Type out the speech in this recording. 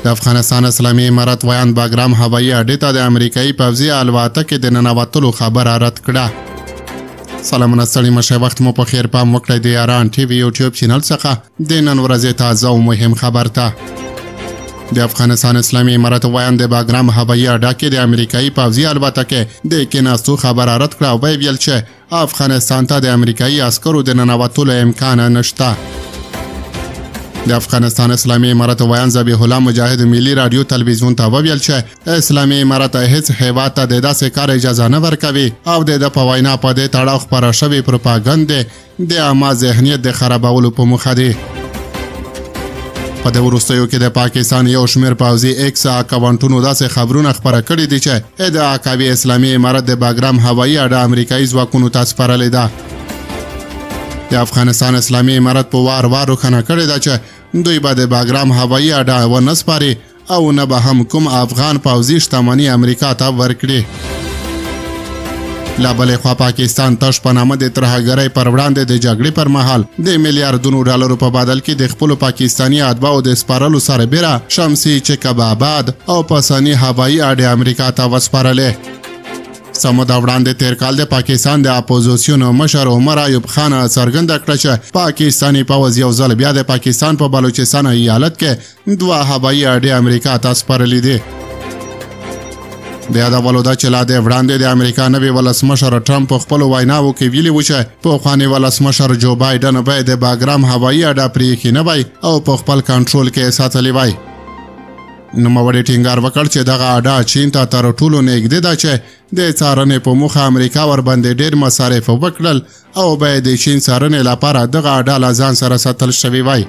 د افغانستان اسلامي امارت ویان باګرام هوایي اډې ته د امریکایي پوځي الوتکې د ننوتلو خبره رد کړه. سلامونه ستړي مشه، وخت مو په خیر، پام وکړئ د یاران ټي وي یوټیوب چینل څخه د نن ورځې تازه او مهم خبر ته. د افغانستان اسلامي امارت ویان د باګرام هوایي اډه کې د امریکایي پوځي الوتکې د کېناستو خبره رد کړه او ویل چې افغانستان ته د امریکایي عسکرو د ننوتلو امکان نشته. د افغانستان اسلامي امارت ویان ذبیح الله مجاهد ملي رادیو تلویزیون ته وویل چې اسلامي امارت هیڅ هیواد ته د داسې کار اجازه نه ورکوي او د په وینا په دې تړاو خپاره شوې پروپاګاندا د عامه ذهنیت د خرابولو په موخه دی. په د وروستیو کې د پاکستان یو شمېر پوځي ایکس اکاونټونو داسې خبرونه خپاره کړي دي چې ادعا کوي اسلامي امارت د باګرام هوایي اډه امریکایي ځواکونو ته سپارلې ده. د افغانستان اسلامي امارت په وار روښانه کړې ده چې دوی به د باګرام هوایي اډه ونه سپاري او نه به هم کوم افغان پوځي شتمني امریکا ته ورکړي. لا بلې خوا پاکستان تش په نامه د ترهګرۍ پر وړاندې د جګړې پر مهال د میلیارډونو ډالرو په بدل کې د خپلو پاکستاني اتباعو د سپارلو سربیره شمسي چکباباد او پسني هوایي اډې امریکا ته وسپارلې. سمود وړاندې تیر کال د پاکستان د اپوزیسیون مشر عمر ایوب خان څرګنده کړه چې پاکستاني پوځ یو ځل بیا د پاکستان په بلوچستان ایالت کې 2 هوایي اډې امریکا ته سپارلې دي. د یادولو ده چې لا د وړاندې د امریکا نوي ولسمشر ټرمپ په خپلو ویناوو کې ویلي و چې پخواني ولسمشر جو بایډن باید د باګرام هوایي اډه پرېښې نه وای او په خپل کنټرول کې ساتلې وای. نوموړي ټینګار وکړ چې دغه اډه چین ته تر ټولو نږدې ده چې د څارنې په موخه امریکا ورباندې ډېر مصارف وکړل او باید د چین څارنې لپاره دغه اډه له ځان سره ساتل شوې وای.